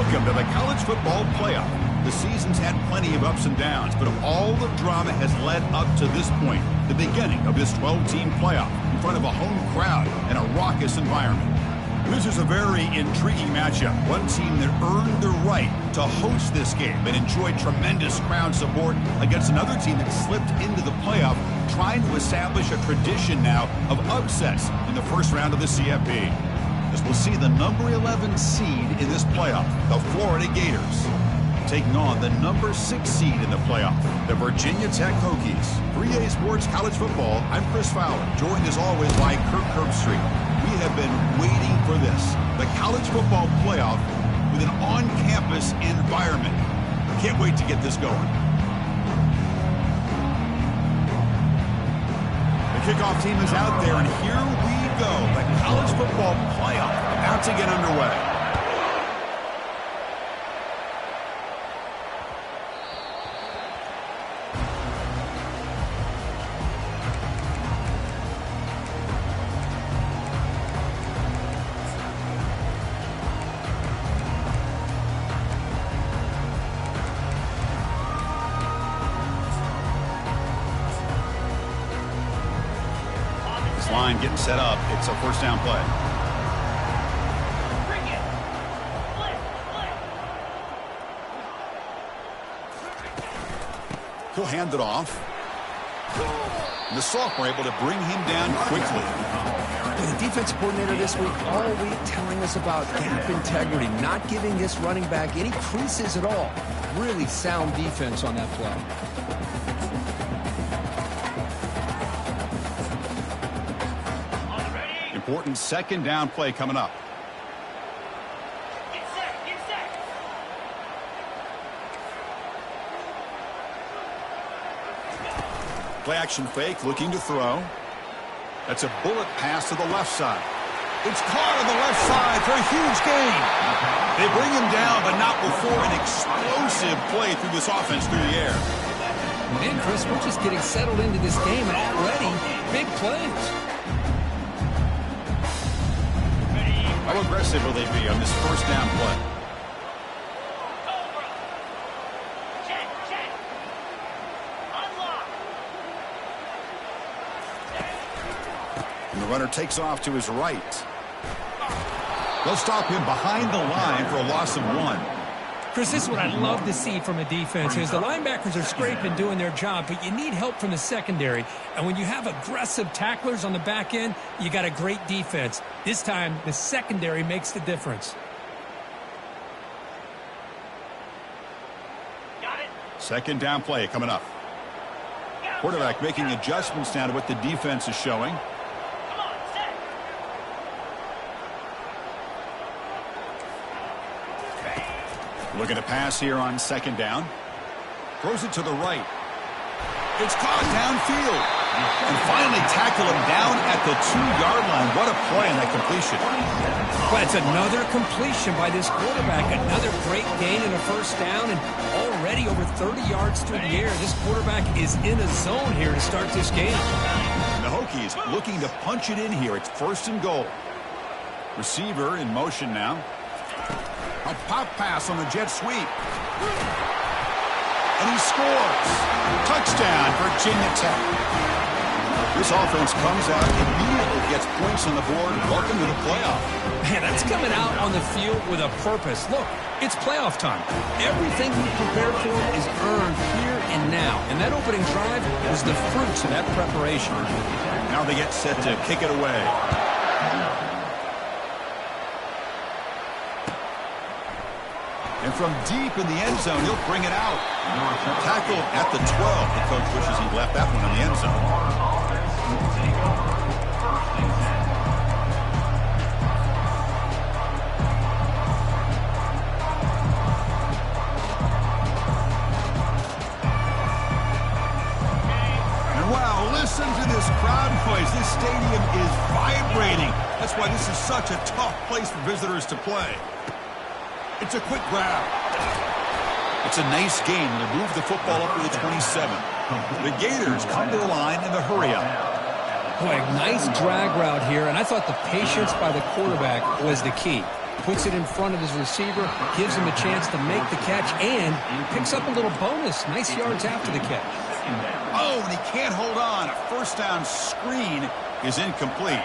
Welcome to the college football playoff. The season's had plenty of ups and downs, but all the drama has led up to this point, the beginning of this 12-team playoff in front of a home crowd and a raucous environment. This is a very intriguing matchup. One team that earned the right to host this game and enjoyed tremendous crowd support against another team that slipped into the playoff, trying to establish a tradition now of upsets in the first round of the CFP. As we'll see the number 11 seed in this playoff, the Florida Gators, taking on the number 6 seed in the playoff, the Virginia Tech Hokies. 3A Sports College Football, I'm Chris Fowler, joined as always by Kirk Herbstreit. We have been waiting for this, the college football playoff with an on-campus environment. Can't wait to get this going. The kickoff team is out there, and here we go. The college football playoff about to get underway. Line getting set up. It's a first down play. He'll hand it off. And the sophomore able to bring him down quickly. The defensive coordinator this week all week telling us about gap integrity, not giving this running back any creases at all. Really sound defense on that play. Important second down play coming up. Get set. Play action fake, looking to throw. That's a bullet pass to the left side. It's caught on the left side for a huge gain. They bring him down, but not before an explosive play through this offense through the air. Man, Chris, we're just getting settled into this game, and already big plays. How aggressive will they be on this first down play? Check. Unlock. And the runner takes off to his right. They'll stop him behind the line for a loss of 1. Chris, this is what I love to see from a defense is the linebackers are scraping, doing their job, but you need help from the secondary. And when you have aggressive tacklers on the back end, you got a great defense. This time, the secondary makes the difference. Got it. Second down play coming up. Quarterback making adjustments now to what the defense is showing. Come on, set. Looking to pass here on second down. Throws it to the right. It's caught downfield. And finally tackle him down at the 2-yard line. What a play on that completion. Well, it's another completion by this quarterback. Another great gain in a first down, and already over 30 yards through the air. This quarterback is in a zone here to start this game. And the Hokies looking to punch it in here. It's first and goal. Receiver in motion now. A pop pass on the jet sweep. And he scores. Touchdown, Virginia Tech. This offense comes out, immediately gets points on the board. Welcome to the playoff. Man, that's coming out on the field with a purpose. Look, it's playoff time. Everything we prepared for is earned here and now. And that opening drive was the fruits of that preparation. Now they get set to kick it away. And from deep in the end zone, he'll bring it out. Tackle at the 12. The coach wishes he left that one in the end zone. And wow, listen to this crowd noise. This stadium is vibrating. That's why this is such a tough place for visitors to play. It's a quick grab. It's a nice game. They move the football up to the 27. The Gators come to the line in the hurry-up. Boy, nice drag route here, and I thought the patience by the quarterback was the key. puts it in front of his receiver, gives him a chance to make the catch, and picks up a little bonus. Nice yards after the catch. Oh, and he can't hold on. A first down screen is incomplete.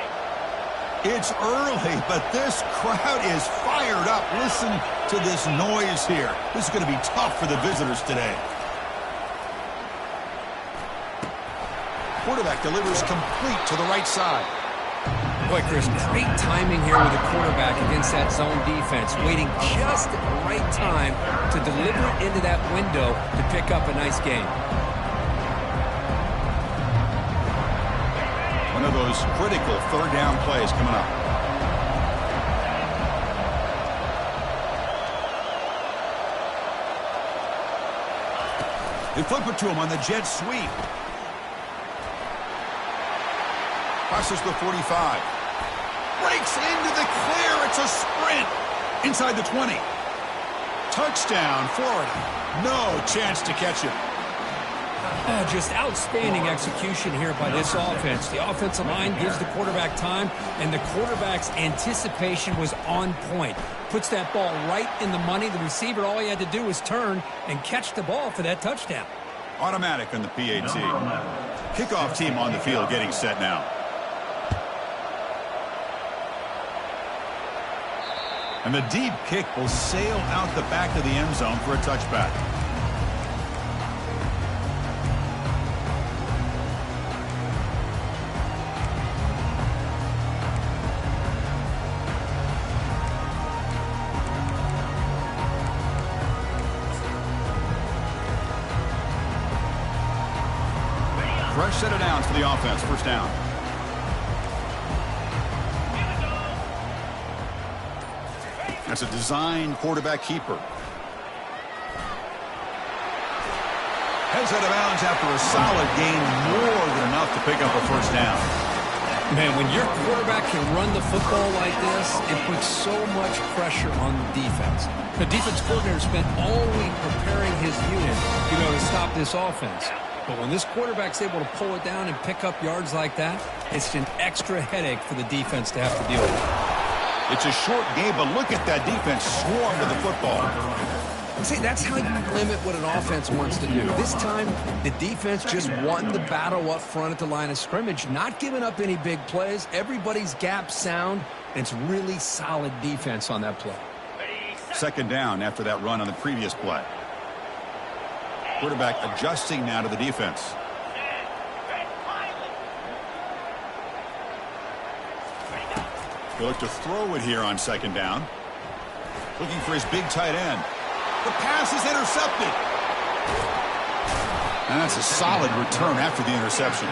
It's early, but this crowd is fired up. Listen to this noise here. This is going to be tough for the visitors today. Quarterback delivers complete to the right side. Boy, Chris, great timing here with the quarterback against that zone defense, waiting just at the right time to deliver it into that window to pick up a nice gain. One of those critical third down plays coming up. They flip it to him on the jet sweep. Crosses the 45. Breaks into the clear. It's a sprint. Inside the 20. Touchdown, Florida. No chance to catch it. Oh, just outstanding execution here by this offense. The offensive line gives the quarterback time, and the quarterback's anticipation was on point. Puts that ball right in the money. The receiver, all he had to do was turn and catch the ball for that touchdown. Automatic on the PAT. Kickoff team on the field getting set now. And the deep kick will sail out the back of the end zone for a touchback. Fresh set of downs for the offense. First down. That's a designed quarterback keeper. Heads out of bounds after a solid gain, more than enough to pick up a first down. Man, when your quarterback can run the football like this, it puts so much pressure on the defense. The defense coordinator spent all week preparing his unit, to stop this offense. But when this quarterback's able to pull it down and pick up yards like that, it's an extra headache for the defense to have to deal with. It's a short game, but look at that defense swarm to the football. See, that's how you limit what an offense wants to do. This time, the defense just won the battle up front at the line of scrimmage, not giving up any big plays. Everybody's gap sound, and it's really solid defense on that play. Second down after that run on the previous play. Quarterback adjusting now to the defense. They look to throw it here on second down. Looking for his big tight end. The pass is intercepted. And that's a solid return after the interception.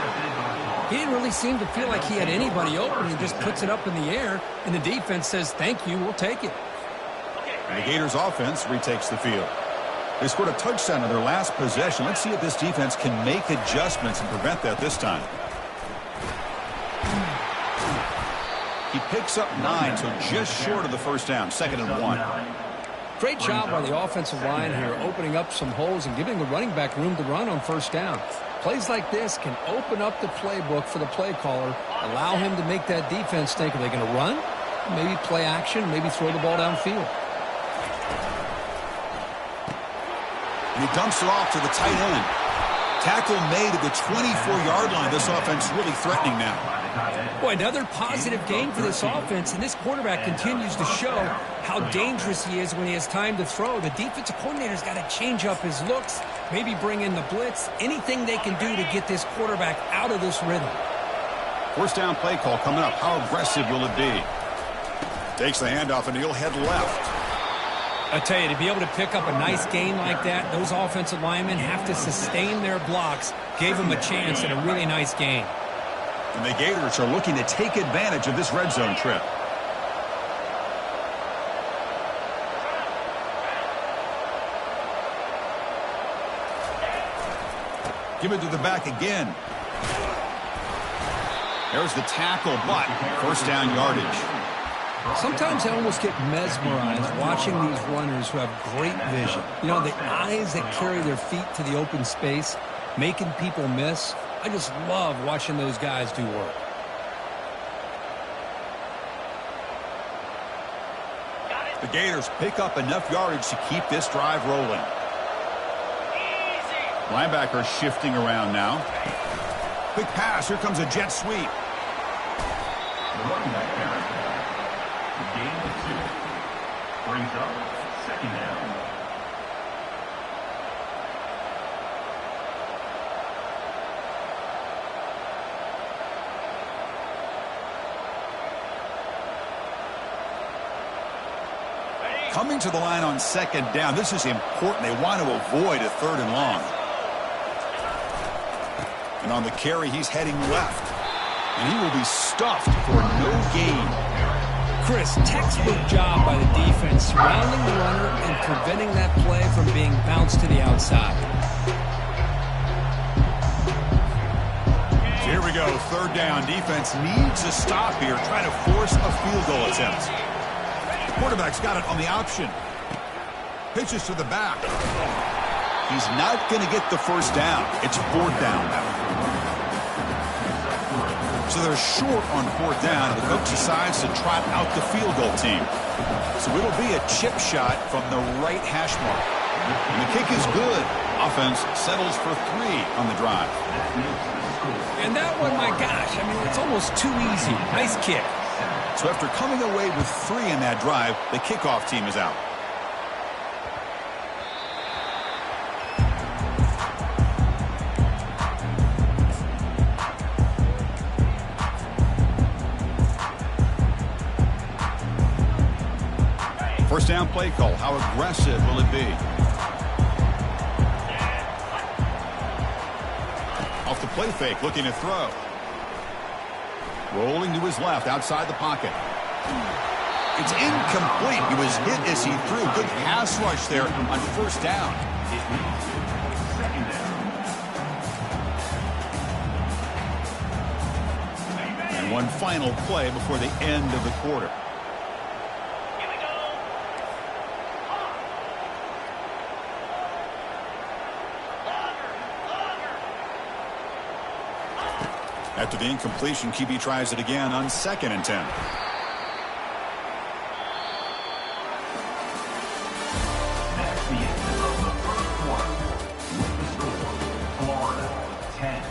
He didn't really seem to feel like he had anybody open. He just puts it up in the air, and the defense says, thank you, we'll take it. And the Gators offense retakes the field. They scored a touchdown in their last possession. Let's see if this defense can make adjustments and prevent that this time. He picks up 9, so just short of the first down. 2nd and 1. Great job by the offensive line here, opening up some holes and giving the running back room to run on first down. Plays like this can open up the playbook for the play caller, allow him to make that defense think, are they going to run? Maybe play action, maybe throw the ball downfield. And he dumps it off to the tight end. Tackle made at the 24-yard line. This offense really threatening now. Boy, another positive game for this offense, and this quarterback continues to show how dangerous he is when he has time to throw. The defensive coordinator's got to change up his looks, maybe bring in the blitz, anything they can do to get this quarterback out of this rhythm. First down play call coming up. How aggressive will it be? Takes the handoff, and he'll head left. I tell you, to be able to pick up a nice gain like that, those offensive linemen have to sustain their blocks. Gave them a chance at a really nice gain. And the Gators are looking to take advantage of this red zone trip. Give it to the back again. There's the tackle, but first down yardage. Sometimes I almost get mesmerized watching these runners who have great vision. The eyes that carry their feet to the open space, making people miss. I just love watching those guys do work. The Gators pick up enough yardage to keep this drive rolling. Easy. Linebacker shifting around now. Quick pass. Here comes a jet sweep. The running back carry. Gain of 2. Brings up 2nd down. Coming to the line on 2nd down. This is important. They want to avoid a 3rd and long. And on the carry, he's heading left. And he will be stuffed for no gain. Chris, textbook job by the defense, surrounding the runner and preventing that play from being bounced to the outside. Here we go, 3rd down. Defense needs a stop here, trying to force a field goal attempt. The quarterback's got it on the option. Pitches to the back. He's not going to get the 1st down. It's 4th down now. So they're short on 4th down. The coach decides to trot out the field goal team. So it'll be a chip shot from the right hash mark. And the kick is good. Offense settles for 3 on the drive. And that one, my gosh, I mean, it's almost too easy. Nice kick. So after coming away with 3 in that drive, the kickoff team is out. First down play call. How aggressive will it be? Off the play fake, looking to throw. Rolling to his left, outside the pocket. It's incomplete. He was hit as he threw. Good pass rush there on 1st down. And one final play before the end of the quarter. Here we go. After the incompletion, QB tries it again on 2nd and 10. That's the end of the 1st quarter. With the score, Florida 10,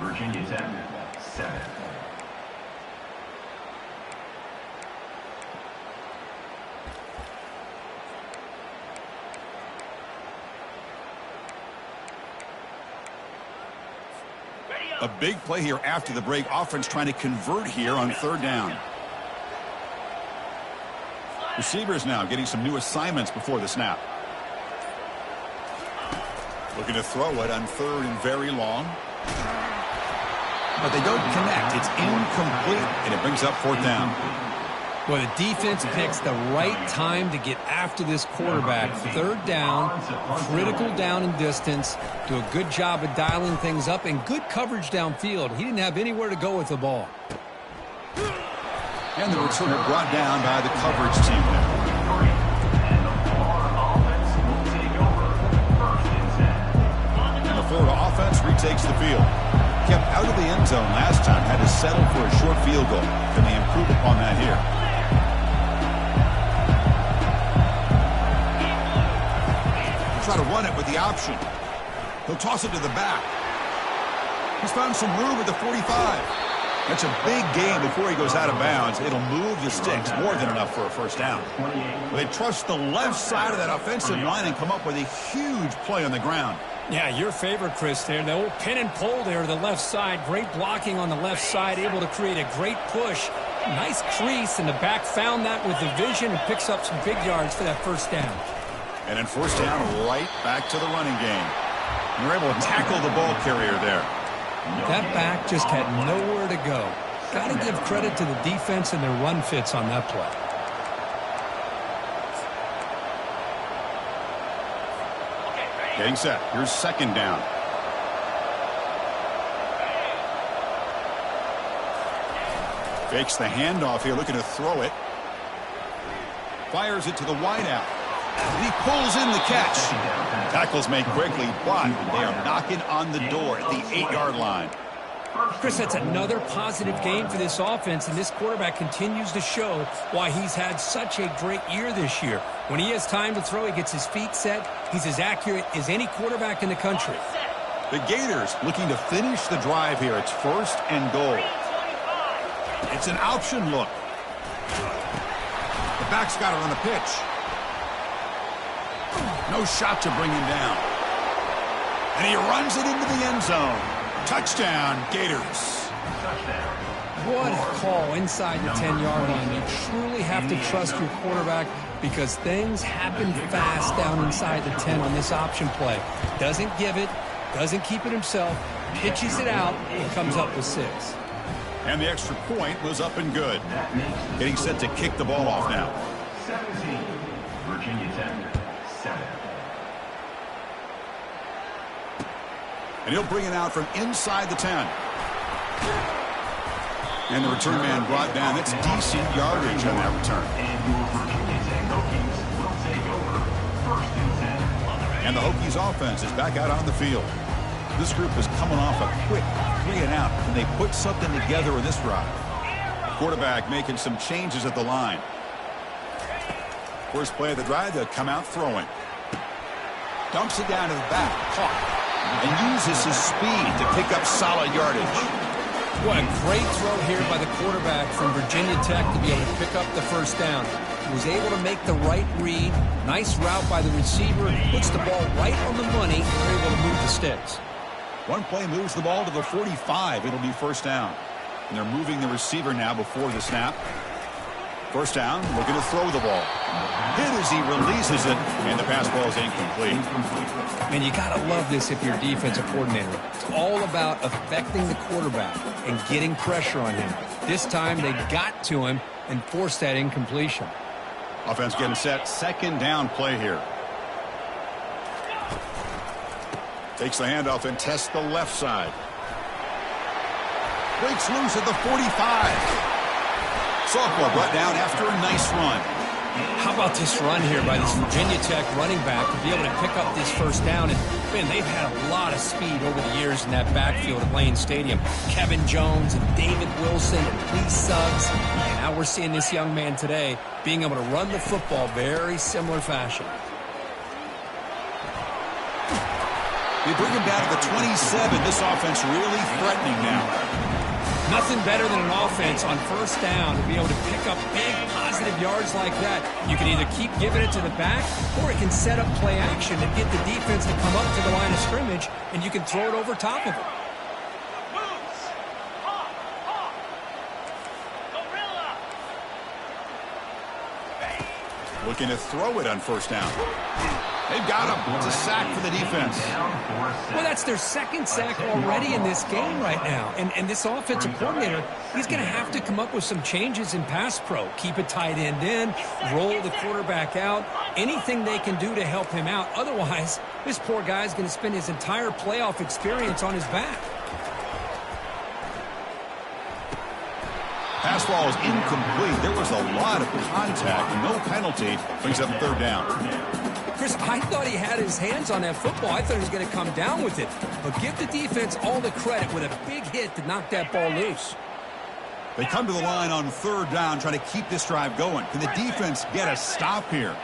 Virginia Tech 7. A big play here after the break. Offense trying to convert here on 3rd down. Receivers now getting some new assignments before the snap. Looking to throw it on 3rd and very long. But they don't connect. It's incomplete, and it brings up 4th down. Well, the defense picks the right time to get after this quarterback. 3rd down, critical down and distance. Do a good job of dialing things up and good coverage downfield. He didn't have anywhere to go with the ball. And the returner brought down by the coverage team there. And the Florida offense will take over 1st and 10. And the Florida offense retakes the field. Kept out of the end zone last time. Had to settle for a short field goal. Can they improve upon that here? Try to run it with the option. He'll toss it to the back. He's found some room at the 45. That's a big gain before he goes out of bounds. It'll move the sticks, more than enough for a 1st down. They trust the left side of that offensive line and come up with a huge play on the ground. Yeah, your favorite, Chris, there. The old pin and pull there to the left side. Great blocking on the left side, able to create a great push. Nice crease, and the back found that with the vision and picks up some big yards for that 1st down. And then 1st down, right back to the running game. And we're able to tackle the ball carrier there. That back just had nowhere to go. Got to give credit to the defense and their run fits on that play. Getting set. Here's 2nd down. Fakes the handoff here, looking to throw it. Fires it to the wideout. And he pulls in the catch. Tackles made quickly, but they are knocking on the door at the 8-yard line. Chris, that's another positive game for this offense, and this quarterback continues to show why he's had such a great year this year. When he has time to throw, he gets his feet set. He's as accurate as any quarterback in the country. The Gators looking to finish the drive here. It's 1st and goal. It's an option look. The back's got it on the pitch. No shot to bring him down. And he runs it into the end zone. Touchdown, Gators. What a call inside the 10-yard line. You truly have to trust your quarterback because things happen fast down inside the 10 on this option play. Doesn't give it, doesn't keep it himself, pitches it out, and comes up with 6. And the extra point was up and good. Getting set to kick the ball off now. 17, Virginia Tech, 7. And he'll bring it out from inside the 10. And the return man brought down. That's decent yardage on that return. And your Virginia Tech Hokies will take over 1st and 10. And the Hokies offense is back out on the field. This group is coming off a quick 3 and out, and they put something together in this drive. Quarterback making some changes at the line. First play of the drive, they'll come out throwing. Dumps it down to the back, caught. And uses his speed to pick up solid yardage. What a great throw here by the quarterback from Virginia Tech to be able to pick up the 1st down. He was able to make the right read. Nice route by the receiver. Puts the ball right on the money. They're able to move the sticks. One play moves the ball to the 45. It'll be 1st down. And they're moving the receiver now before the snap. 1st down, looking to throw the ball. Hit as he releases it, and the pass ball is incomplete. And you got to love this if you're a defensive coordinator. It's all about affecting the quarterback and getting pressure on him. This time they got to him and forced that incompletion. Offense getting set. 2nd down play here. Takes the handoff and tests the left side. Breaks loose at the 45. Sophomore brought down after a nice run. How about this run here by this Virginia Tech running back to be able to pick up this 1st down? And, man, they've had a lot of speed over the years in that backfield at Lane Stadium. Kevin Jones and David Wilson and Lee Suggs. And now we're seeing this young man today being able to run the football very similar fashion. They bring him down to the 27. This offense really threatening now. Nothing better than an offense on 1st down to be able to pick up big positive yards like that. You can either keep giving it to the back, or it can set up play action and get the defense to come up to the line of scrimmage, and you can throw it over top of them. Looking to throw it on 1st down. They've got him. It's a sack for the defense. Well, that's their 2nd sack already in this game right now. And this offensive coordinator, he's going to have to come up with some changes in pass pro. Keep a tight end in, roll the quarterback out, anything they can do to help him out. Otherwise, this poor guy's going to spend his entire playoff experience on his back. Pass ball is incomplete. There was a lot of contact and no penalty. Brings up 3rd down. Chris, I thought he had his hands on that football. I thought he was going to come down with it. But give the defense all the credit with a big hit to knock that ball loose. They come to the line on 3rd down, trying to keep this drive going. Can the defense get a stop here?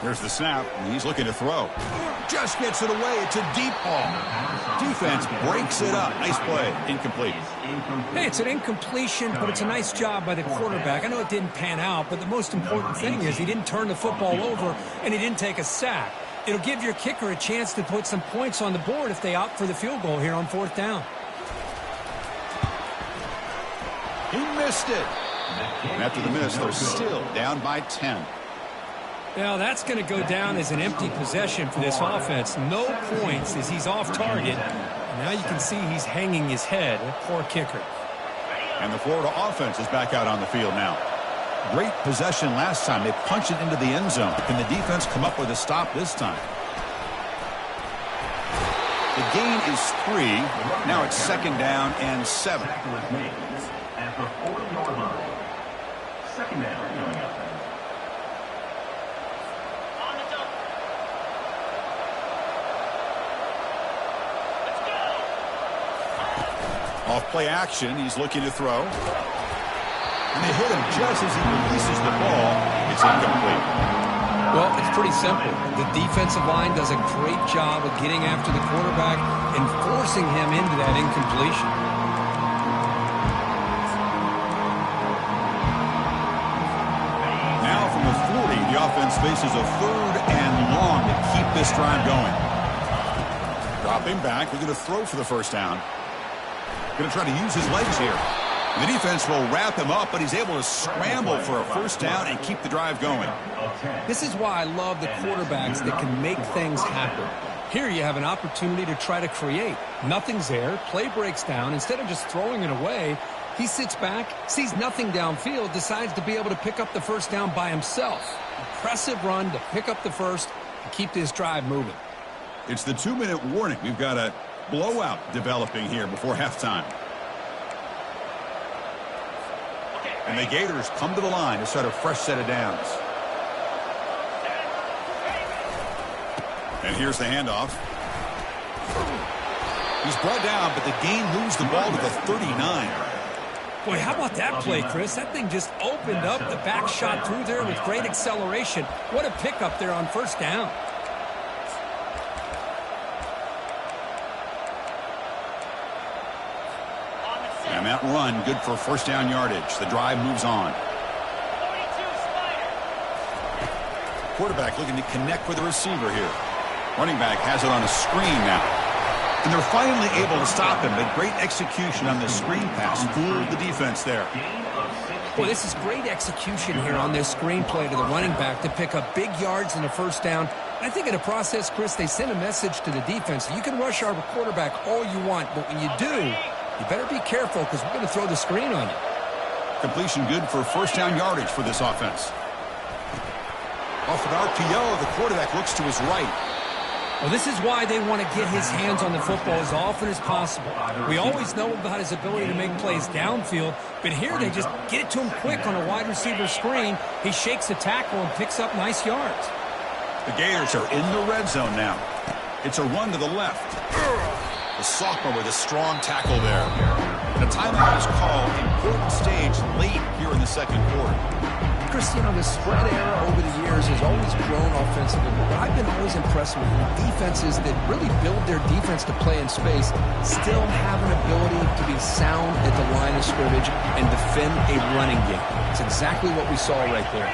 Here's the snap, and he's looking to throw. Just gets it away. It's a deep ball. Defense breaks it up. Nice play. Incomplete. Hey, it's an incompletion, but it's a nice job by the quarterback. I know it didn't pan out, but the most important thing is he didn't turn the football over, and he didn't take a sack. It'll give your kicker a chance to put some points on the board if they opt for the field goal here on 4th down. He missed it. And after the miss, they're still down by 10. Now, that's going to go down as an empty possession for this offense. No points as he's off target. And now you can see he's hanging his head. Poor kicker. And the Florida offense is back out on the field now. Great possession last time. They punched it into the end zone. Can the defense come up with a stop this time? The gain is 3. Now it's 2nd down and 7. At the 40-yard line. 2nd down coming up. Off play action, he's looking to throw. And they hit him just as he releases the ball. It's incomplete. Well, it's pretty simple. The defensive line does a great job of getting after the quarterback and forcing him into that incompletion. Now from the 40, the offense faces a 3rd and long to keep this drive going. Dropping back, looking to throw for the first down. Going to try to use his legs here. The defense will wrap him up, but he's able to scramble for a first down and keep the drive going. This is why I love the quarterbacks that can make things happen. Here you have an opportunity to try to create. Nothing's there. Play breaks down. Instead of just throwing it away, he sits back, sees nothing downfield, decides to be able to pick up the first down by himself. Impressive run to pick up the first and keep this drive moving. It's the 2-minute warning. We've got a blowout developing here before halftime. And the Gators come to the line to start a fresh set of downs. And here's the handoff. He's brought down, but the gain moves the ball to the 39. Boy, how about that play, Chris? That thing just opened up. The back shot through there with great acceleration. What a pickup there on first down. And that run, good for first down yardage. The drive moves on. Quarterback looking to connect with the receiver here. Running back has it on a screen now. And they're finally able to stop him, but great execution on the screen pass. Fooled the defense there. Boy, this is great execution here on this screen play to the running back to pick up big yards and a first down. I think in the process, Chris, they send a message to the defense. You can rush our quarterback all you want, but when you do, you better be careful because we're going to throw the screen on you. Completion good for first down yardage for this offense. Off an RPO, the quarterback looks to his right. Well, this is why they want to get his hands on the football as often as possible. We always know about his ability to make plays downfield, but here they just get it to him quick on a wide receiver screen. He shakes the tackle and picks up nice yards. The Gators are in the red zone now. It's a run to the left. The sophomore with a strong tackle there. And a timeout is called. Important stage late here in the second quarter. Chris, you know, the spread era over the years has always grown offensively, but I've been always impressed with defenses that really build their defense to play in space, still have an ability to be sound at the line of scrimmage and defend a running game. It's exactly what we saw right there.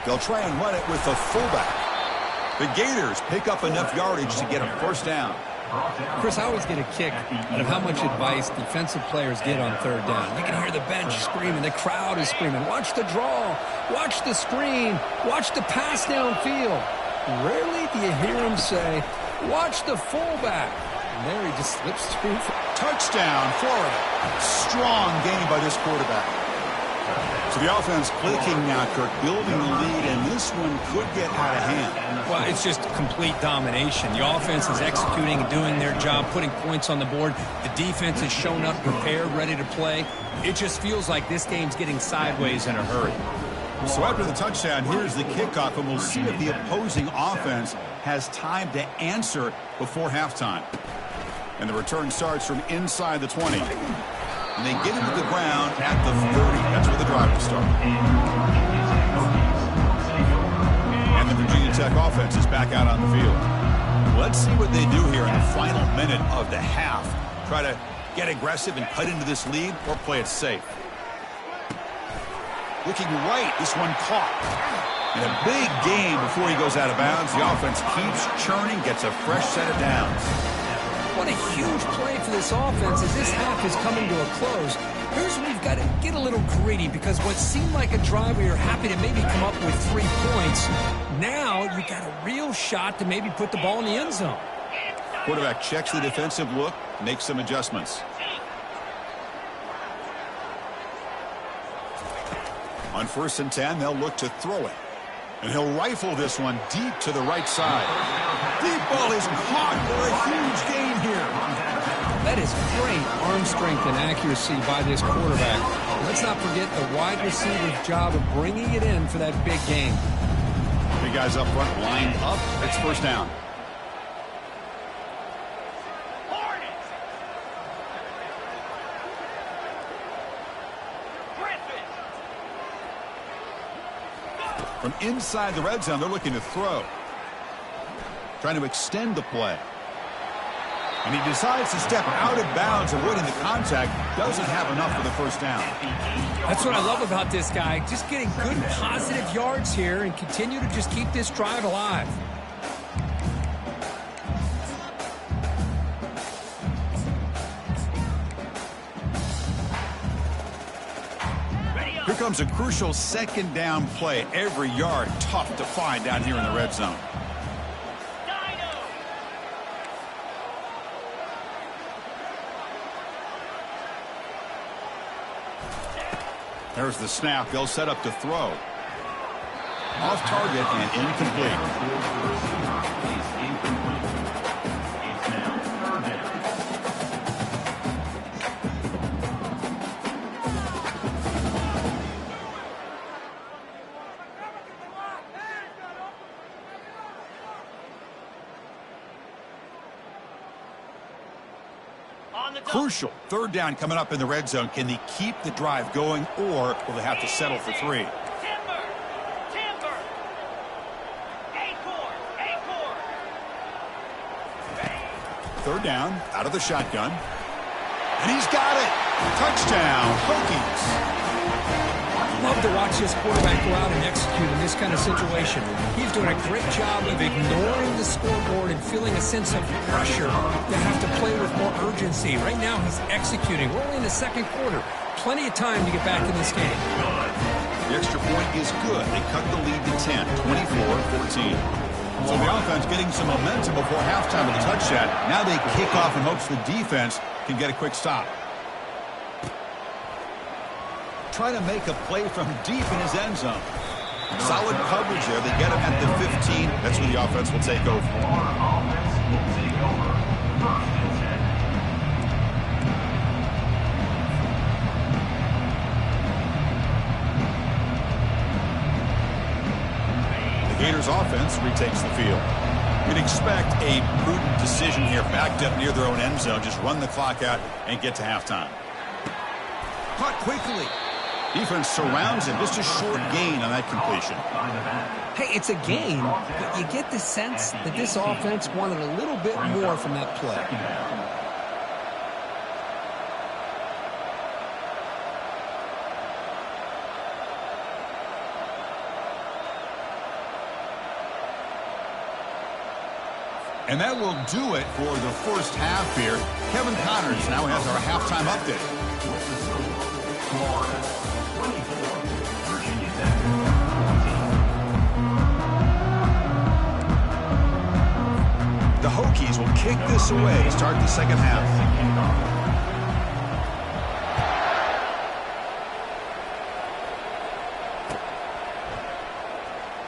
They'll try and run it with the fullback. The Gators pick up enough yardage to get a first down. Chris, I always get a kick out of how much advice defensive players get on third down. You can hear the bench screaming, the crowd is screaming, watch the draw, watch the screen, watch the pass downfield. Rarely do you hear them say, watch the fullback. And there he just slips through. Touchdown, Florida. Strong game by this quarterback. So the offense clicking now, Kirk, building the lead, and this one could get out of hand. Well, it's just complete domination. The offense is executing and doing their job, putting points on the board. The defense has shown up, prepared, ready to play. It just feels like this game's getting sideways in a hurry. So after the touchdown, here's the kickoff, and we'll see if the opposing offense has time to answer before halftime. And the return starts from inside the 20. And they get into the ground at the 30. That's where the drive will start. And the Virginia Tech offense is back out on the field. Let's see what they do here in the final minute of the half. Try to get aggressive and cut into this lead, or play it safe. Looking right, this one caught. And a big gain before he goes out of bounds. The offense keeps churning, gets a fresh set of downs. What a huge play for this offense as this half is coming to a close. Here's where we've got to get a little greedy, because what seemed like a drive where you're happy to maybe come up with 3 points, now you got a real shot to maybe put the ball in the end zone. Quarterback checks the defensive look, makes some adjustments. On 1st and 10, they'll look to throw it. And he'll rifle this one deep to the right side. Deep ball is caught for a huge gain here. That is great arm strength and accuracy by this quarterback. Let's not forget the wide receiver's job of bringing it in for that big gain. Big guys up front lined up. It's first down. From inside the red zone, they're looking to throw. Trying to extend the play. And he decides to step out of bounds, avoiding the contact. Doesn't have enough for the first down. That's what I love about this guy. Just getting good, positive yards here and continue to just keep this drive alive. Here comes a crucial second down play. Every yard tough to find down here in the red zone. There's the snap. They'll set up to throw. Off target and incomplete. It's now third down. Crucial. Third down coming up in the red zone. Can they keep the drive going, or will they have to settle for 3? Timber. Acorn. Third down, out of the shotgun. And he's got it. Touchdown, Hokies. Love to watch this quarterback go out and execute in this kind of situation. He's doing a great job of ignoring the scoreboard and feeling a sense of pressure to have to play with more urgency. Right now, he's executing. We're only in the second quarter. Plenty of time to get back in this game. The extra point is good. They cut the lead to 10, 24-14. So the offense getting some momentum before halftime with a touchdown. Now they kick off in hopes the defense can get a quick stop. Trying to make a play from deep in his end zone. Solid coverage there. They get him at the 15. That's where the offense will take over. The Gators offense retakes the field. You'd expect a prudent decision here, backed up near their own end zone. Just run the clock out and get to halftime. Caught quickly. Defense surrounds him. Just a short gain on that completion. Hey, it's a gain, but you get the sense that this offense wanted a little bit more from that play. And that will do it for the first half here. Kevin Connors now has our halftime update. Florida, 24, Virginia Tech, 14. The Hokies will kick this away to start the second half.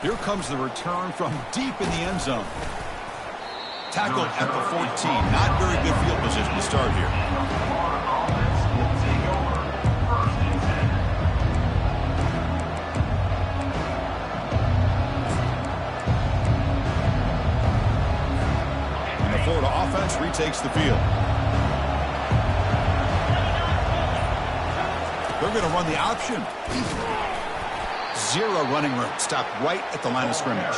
Here comes the return from deep in the end zone. Tackled at the 14. Not very good field position to start here. And the Florida offense retakes the field. They're going to run the option. Zero running room. Stopped right at the line of scrimmage.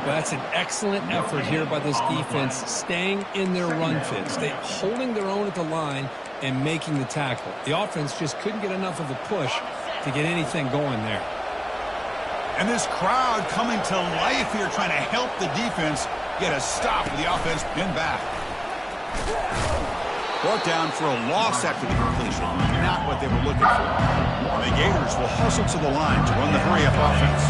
That's an excellent effort here by this defense, staying in their run fits. They holding their own at the line and making the tackle. The offense just couldn't get enough of a push to get anything going there. And this crowd coming to life here, trying to help the defense get a stop with the offense pinned back. Brought down for a loss after the completion. Not what they were looking for. The Gators will hustle to the line to run the hurry-up offense.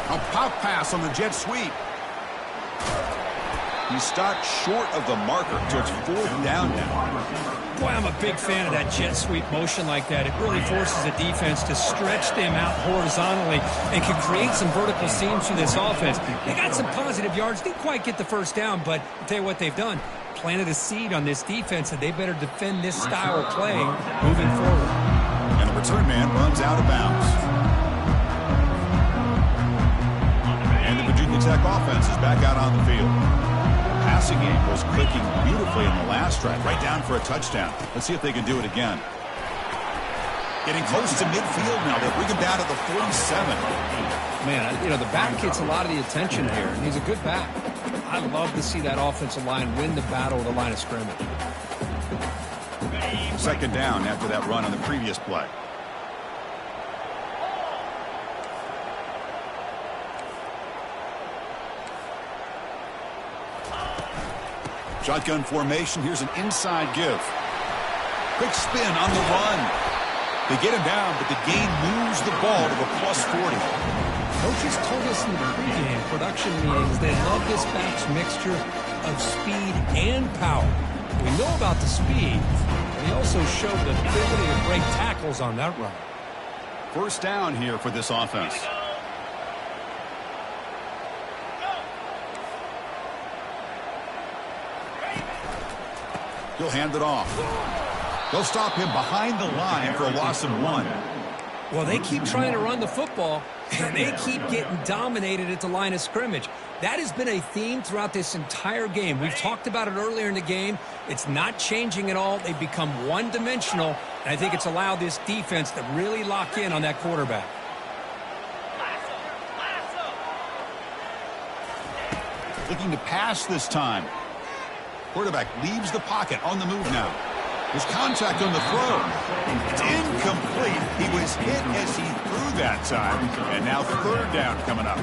A pop pass on the jet sweep. He stopped short of the marker, so it's fourth down now. Boy, I'm a big fan of that jet sweep motion like that. It really forces a defense to stretch them out horizontally and can create some vertical seams for this offense. They got some positive yards. Didn't quite get the first down, but I'll tell you what they've done. Planted a seed on this defense, and they better defend this style of playing moving forward. And the return man runs out of bounds. And the Virginia Tech offense is back out on the field. The passing game was clicking beautifully in the last drive, right down for a touchdown. Let's see if they can do it again. Getting close to midfield now. They bring him down to the 47. Man, you know, the back gets a lot of the attention here, and he's a good back. I love to see that offensive line win the battle of the line of scrimmage. Second down after that run on the previous play. Shotgun formation. Here's an inside give. Quick spin on the run. They get him down, but the gain moves the ball to the plus 40. Coaches told us in the pregame production meetings they love this back's mixture of speed and power. We know about the speed, but he also showed the ability to break tackles on that run. First down here for this offense. He'll hand it off. They'll stop him behind the line for a loss of 1. Well, they keep trying to run the football, and they keep getting dominated at the line of scrimmage. That has been a theme throughout this entire game. We've talked about it earlier in the game. It's not changing at all. They've become one-dimensional, and I think it's allowed this defense to really lock in on that quarterback. Looking to pass this time. Quarterback leaves the pocket on the move now. There's contact on the throw. It's incomplete. He was hit as he threw that time. And now third down coming up.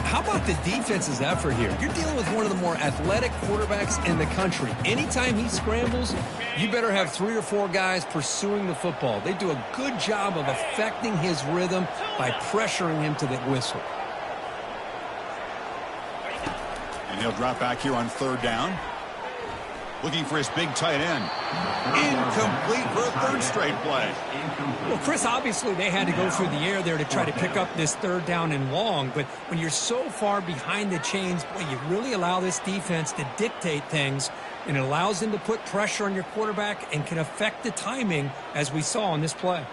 How about the defense's effort here? You're dealing with one of the more athletic quarterbacks in the country. Anytime he scrambles, you better have 3 or 4 guys pursuing the football. They do a good job of affecting his rhythm by pressuring him to the whistle. And he'll drop back here on third down. Looking for his big tight end. Incomplete for a third straight play. Well, Chris, obviously they had to go through the air there to try to pick up this third down and long. But when you're so far behind the chains, boy, you really allow this defense to dictate things. And it allows them to put pressure on your quarterback and can affect the timing, as we saw on this play.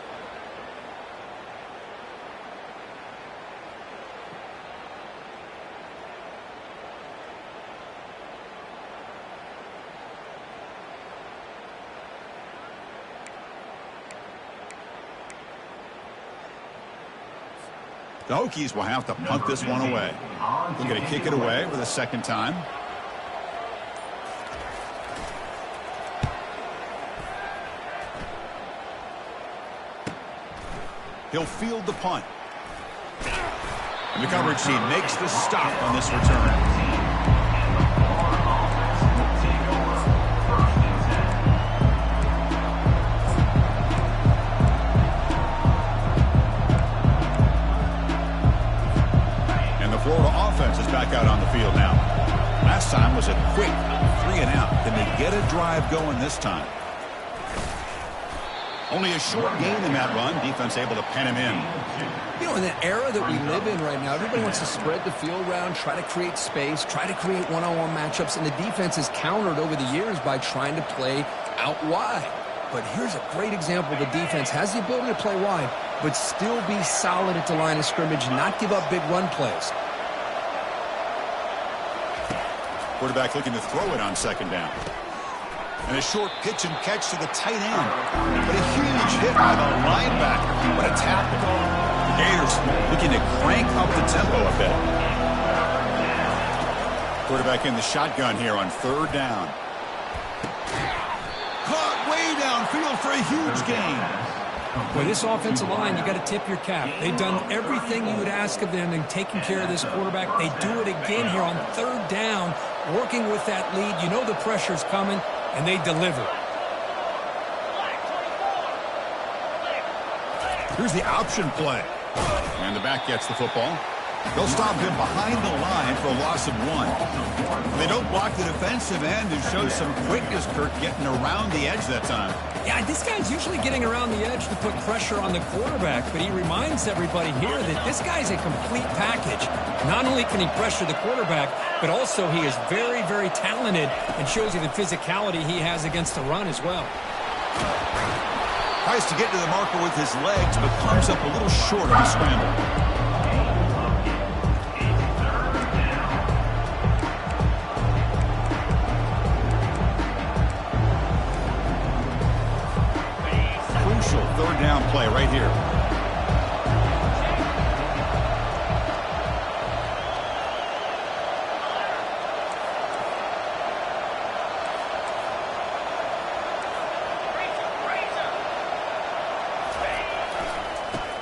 The Hokies will have to punt this one away. They're going to kick it away for the second time. He'll field the punt. And the coverage team makes the stop on this return. Florida offense is back out on the field now. Last time was a quick 3 and out. Can they get a drive going this time? Only a short gain in that run. Defense able to pen him in. You know, in the era that we live in right now, everybody wants to spread the field around, try to create space, try to create one-on-one matchups, and the defense has countered over the years by trying to play out wide. But here's a great example. The defense has the ability to play wide, but still be solid at the line of scrimmage, not give up big run plays. Quarterback looking to throw it on second down. And a short pitch and catch to the tight end. But a huge hit by the linebacker. What a tackle. The Gators looking to crank up the tempo a bit. Quarterback in the shotgun here on third down. Caught way downfield for a huge gain. Boy, this offensive line, you got to tip your cap. They've done everything you would ask of them in taking care of this quarterback. They do it again here on third down, working with that lead. You know the pressure's coming, and they deliver. Here's the option play. And the back gets the football. They'll stop him behind the line for a loss of 1. They don't block the defensive end and show some quickness, Kirk, getting around the edge that time. Yeah, this guy's usually getting around the edge to put pressure on the quarterback, but he reminds everybody here that this guy's a complete package. Not only can he pressure the quarterback, but also he is very, very talented and shows you the physicality he has against the run as well. Tries to get to the marker with his legs, but comes up a little short on the scramble. third down play right here.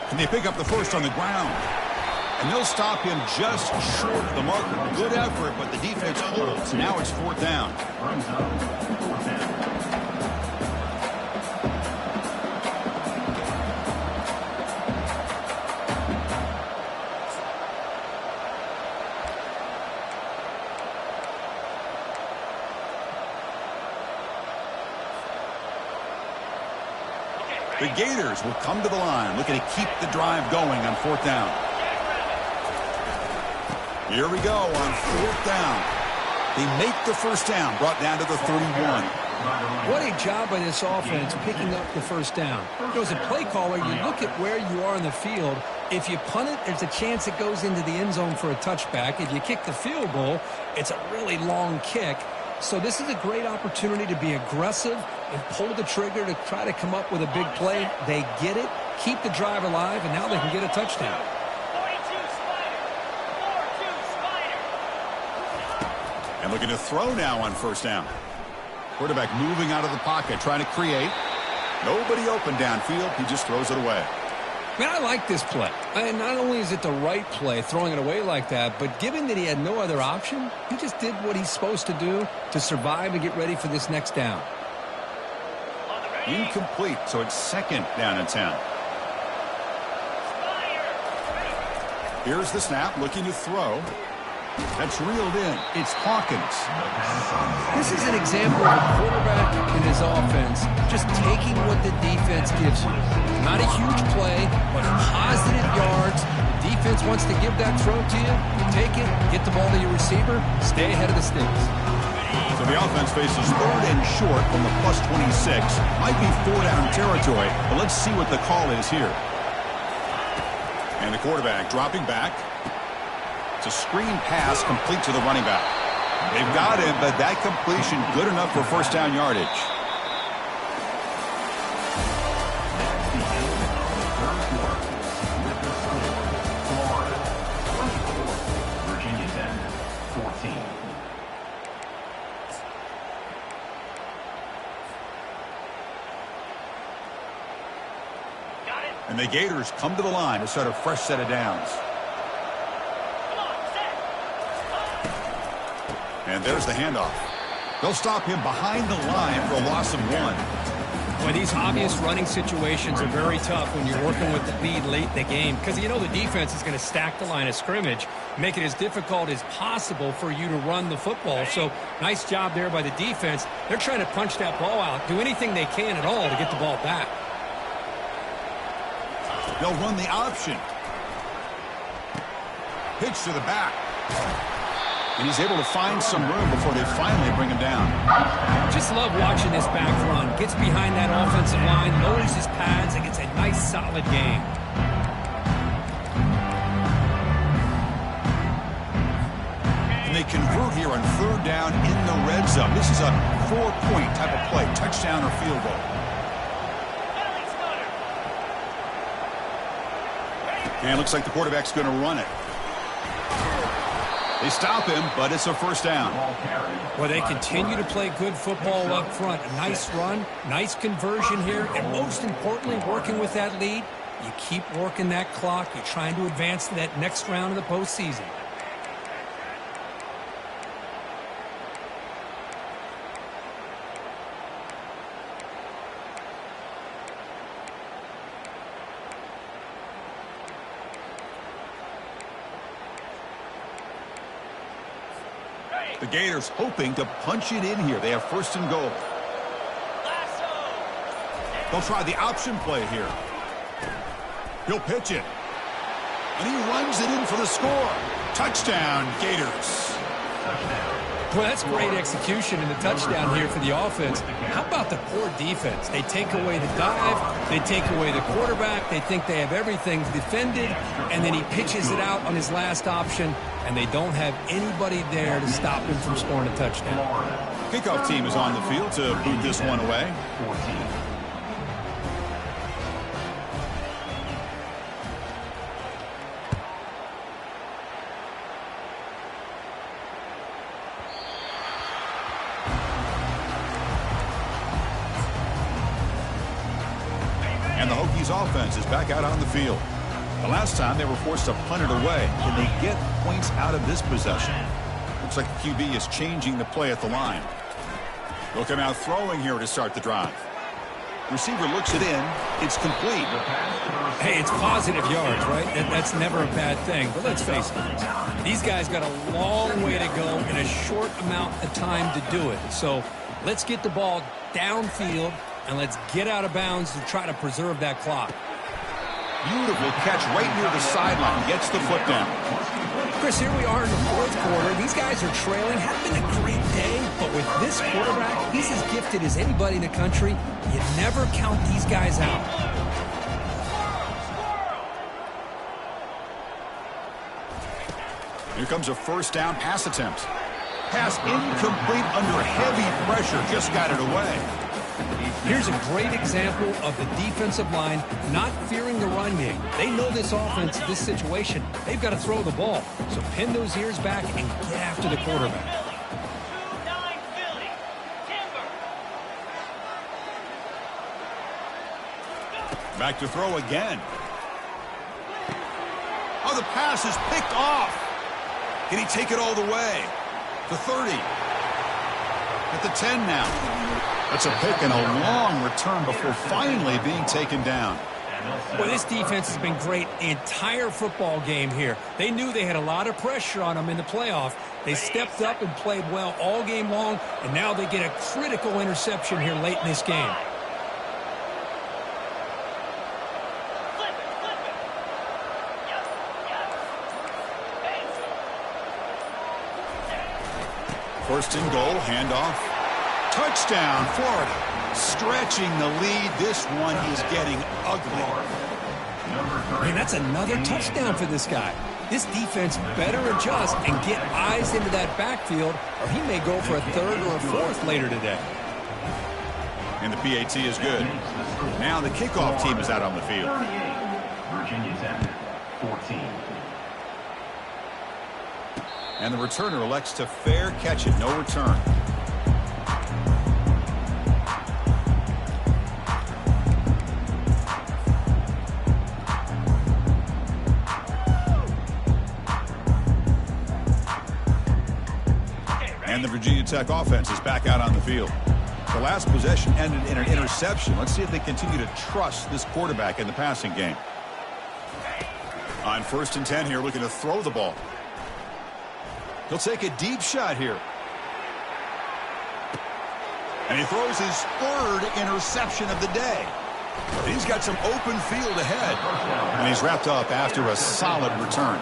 And they pick up the first on the ground. And they'll stop him just short of the marker. Good effort, but the defense holds. Now it's fourth down. The Gators will come to the line, looking to keep the drive going on fourth down. Here we go on fourth down. They make the first down, brought down to the 31. What a job by this offense picking up the first down. As a play caller, you look at where you are in the field. If you punt it, there's a chance it goes into the end zone for a touchback. If you kick the field goal, it's a really long kick. So this is a great opportunity to be aggressive and pull the trigger to try to come up with a big play. They get it, keep the drive alive, and now they can get a touchdown. 42 Spider. 4-2 Spider. And looking to throw now on first down. Quarterback moving out of the pocket, trying to create. Nobody open downfield. He just throws it away. Man, I like this play. And not only is it the right play, throwing it away like that, but given that he had no other option, he just did what he's supposed to do to survive and get ready for this next down. Incomplete, so it's second down and 10. Here's the snap, looking to throw. That's reeled in. It's Hawkins. This is an example of a quarterback and his offense just taking what the defense gives you. Not a huge play, but positive yards. The defense wants to give that throw to you. You take it, get the ball to your receiver, stay ahead of the sticks. So the offense faces third and short from the plus 26. Might be four down territory, but let's see what the call is here. And the quarterback dropping back. It's a screen pass complete to the running back. They've got him, but that completion good enough for first down yardage. Virginia 10, 14. Got it. And the Gators come to the line to start a fresh set of downs. And there's the handoff. They'll stop him behind the line for a loss of 1. Well, these obvious running situations are very tough when you're working with the lead late in the game because you know the defense is going to stack the line of scrimmage, make it as difficult as possible for you to run the football. So nice job there by the defense. They're trying to punch that ball out, do anything they can at all to get the ball back. They'll run the option. Pitch to the back. And he's able to find some room before they finally bring him down. Just love watching this back run. Gets behind that offensive line, lowers his pads, and gets a nice solid game. And they convert here on third down in the red zone. This is a 4-point type of play, touchdown or field goal. And it looks like the quarterback's going to run it. They stop him, but it's a first down. Well, they continue to play good football up front. A nice run, nice conversion here, and most importantly, working with that lead. You keep working that clock. You're trying to advance to that next round of the postseason. The Gators hoping to punch it in here. They have first and goal. They'll try the option play here. He'll pitch it. And he runs it in for the score. Touchdown, Gators. Well, that's great execution and the touchdown here for the offense. How about the poor defense? They take away the dive, they take away the quarterback, they think they have everything defended, and then he pitches it out on his last option, and they don't have anybody there to stop him from scoring a touchdown. Kickoff team is on the field to boot this one away. And the Hokies offense is back out on the field. The last time they were forced to punt it away. Can they get points out of this possession? Looks like the QB is changing the play at the line. They'll come out throwing here to start the drive. Receiver looks it in. It's complete. Hey, it's positive yards, right? That's never a bad thing. But let's face it, these guys got a long way to go in a short amount of time to do it. So let's get the ball downfield, and let's get out of bounds to try to preserve that clock. Beautiful catch right near the sideline. Gets the foot down. Chris, here we are in the fourth quarter. These guys are trailing. Hasn't been a great day, but with this quarterback, he's as gifted as anybody in the country. You never count these guys out. Here comes a first down pass attempt. Pass incomplete under heavy pressure. Just got it away. Here's a great example of the defensive line not fearing the run game. They know this offense, this situation. They've got to throw the ball. So pin those ears back and get after the quarterback. Back to throw again. Oh, the pass is picked off. Can he take it all the way? To 30. At the 10 now. That's a pick and a long return before finally being taken down. Well, this defense has been great the entire football game here. They knew they had a lot of pressure on them in the playoff. They stepped up and played well all game long, and now they get a critical interception here late in this game. First and goal, handoff. Touchdown, Florida. Stretching the lead. This one is getting ugly. Man, that's another touchdown for this guy. This defense better adjust and get eyes into that backfield, or he may go for a third or a fourth later today. And the PAT is good. Now the kickoff team is out on the field. Virginia Tech, 14. And the returner elects to fair catch it, no return. And the Virginia Tech offense is back out on the field. The last possession ended in an interception. Let's see if they continue to trust this quarterback in the passing game. On 1st and 10 here, looking to throw the ball. He'll take a deep shot here. And he throws his third interception of the day. He's got some open field ahead. And he's wrapped up after a solid return.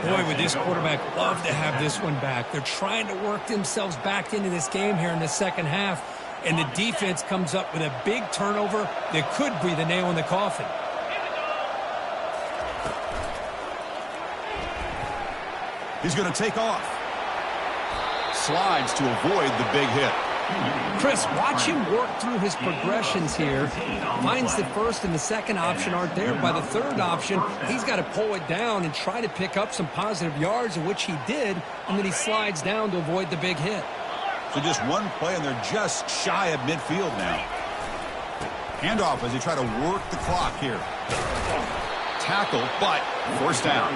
Boy, would this quarterback love to have this one back. They're trying to work themselves back into this game here in the second half. And the defense comes up with a big turnover that could be the nail in the coffin. He's going to take off. Slides to avoid the big hit. Chris, watch him work through his progressions here. Finds the first and the second option aren't there. By the third option, he's got to pull it down and try to pick up some positive yards, in which he did, and then he slides down to avoid the big hit. So just one play, and they're just shy of midfield now. Handoff as they try to work the clock here. Tackle, but forced down.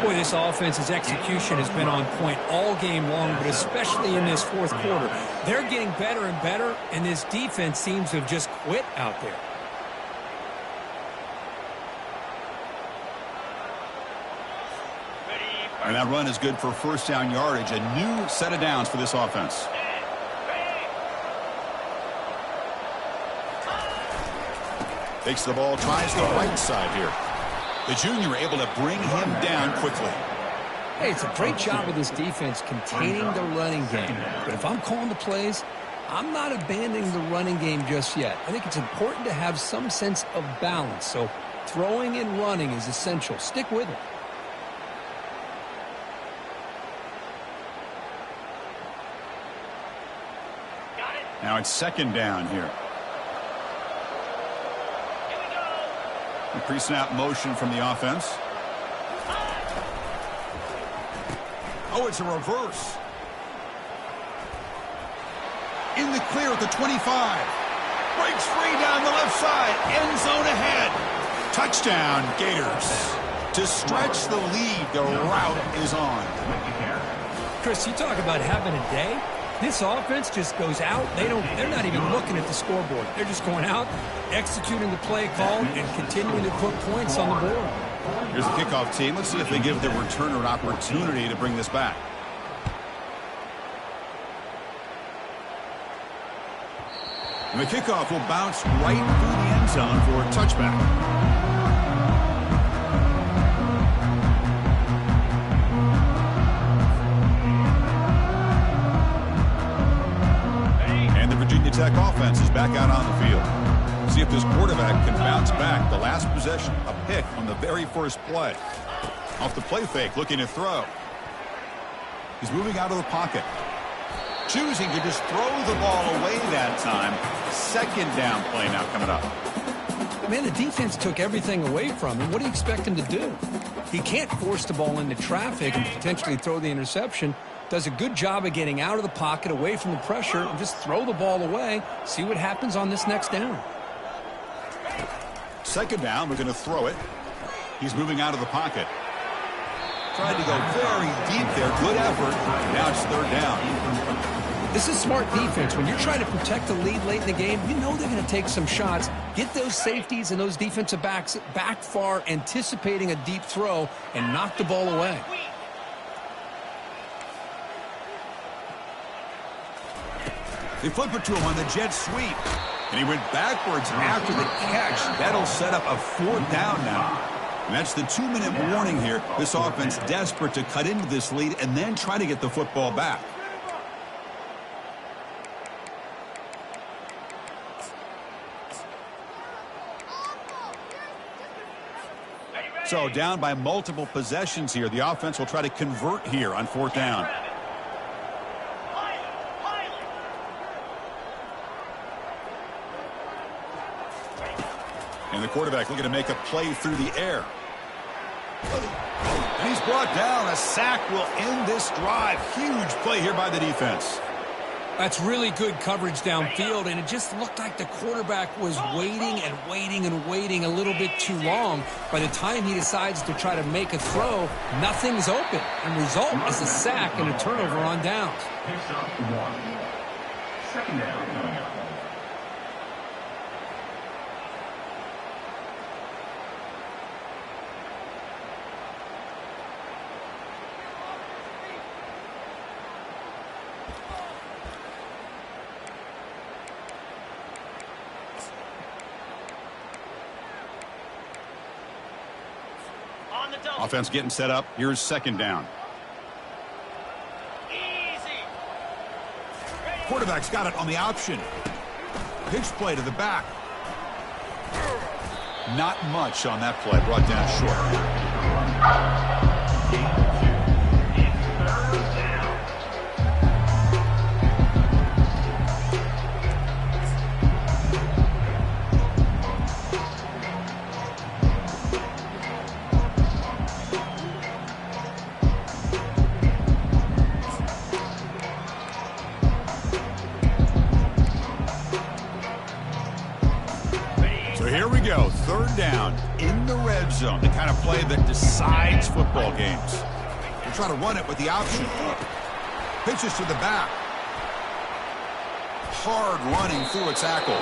Boy, this offense's execution has been on point all game long, but especially in this fourth quarter. They're getting better and better, and this defense seems to have just quit out there. And that run is good for first down yardage. A new set of downs for this offense. Takes the ball, tries the right side here. The junior able to bring him down quickly. Hey, it's a great job of this defense containing the running game. But if I'm calling the plays, I'm not abandoning the running game just yet. I think it's important to have some sense of balance. So throwing and running is essential. Stick with it. Now it's second down here. Pre-snap motion from the offense. Oh, it's a reverse. In the clear at the 25. Breaks free down the left side. End zone Touchdown, Gators. To stretch the lead, the route is on. Chris, you talk about having a day. This offense just goes out. They're not even looking at the scoreboard. They're just going out, executing the play call, and continuing to put points on the board. Here's the kickoff team. Let's see if they give their returner an opportunity to bring this back. And the kickoff will bounce right through the end zone for a touchback. Tech offense is back out on the field. See if this quarterback can bounce back. The last possession, a pick on the very first play. Off the play fake, looking to throw. He's moving out of the pocket. Choosing to just throw the ball away that time. Second down play now coming up. Man, the defense took everything away from him. What do you expect him to do? He can't force the ball into traffic and potentially throw the interception. Does a good job of getting out of the pocket, away from the pressure, and just throw the ball away. See what happens on this next down. Second down, we're going to throw it. He's moving out of the pocket. Tried to go very deep there. Good effort. Now it's third down. This is smart defense. When you're trying to protect the lead late in the game, you know they're going to take some shots. Get those safeties and those defensive backs back far, anticipating a deep throw, and knock the ball away. They flip it to him on the jet sweep. And he went backwards after the catch. That'll set up a fourth down now. And that's the 2-minute warning here. This offense desperate to cut into this lead and then try to get the football back. So down by multiple possessions here. The offense will try to convert here on fourth down. And the quarterback looking to make a play through the air. And he's brought down. A sack will end this drive. Huge play here by the defense. That's really good coverage downfield, and it just looked like the quarterback was waiting and waiting and waiting a little bit too long. By the time he decides to try to make a throw, nothing's open. And the result is a sack and a turnover on downs. Picks up 1. Second down. Offense getting set up. Here's second down. Easy. Quarterback's got it on the option. Pitch play to the back. Not much on that play. Brought down short. Here we go, third down in the red zone, the kind of play that decides football games. They're trying to run it with the option. Pitches to the back. Hard running through a tackle.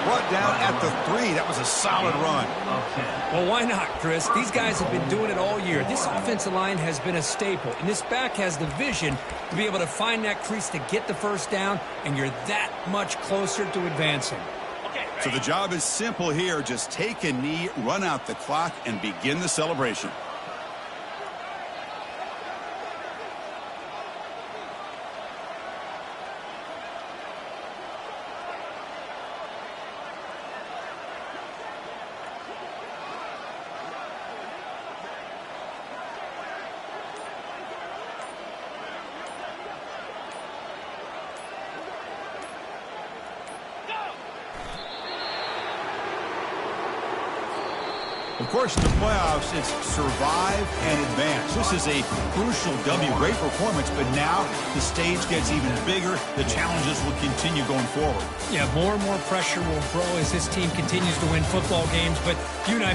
Brought down at the 3. That was a solid run. Well, why not, Chris? These guys have been doing it all year. This offensive line has been a staple, and this back has the vision to be able to find that crease to get the first down, and you're that much closer to advancing. So the job is simple here. Just take a knee, run out the clock, and begin the celebration. Of course, in the playoffs, it's survive and advance. This is a crucial W. Great performance, but now the stage gets even bigger. The challenges will continue going forward. Yeah, more and more pressure will grow as this team continues to win football games, but you and I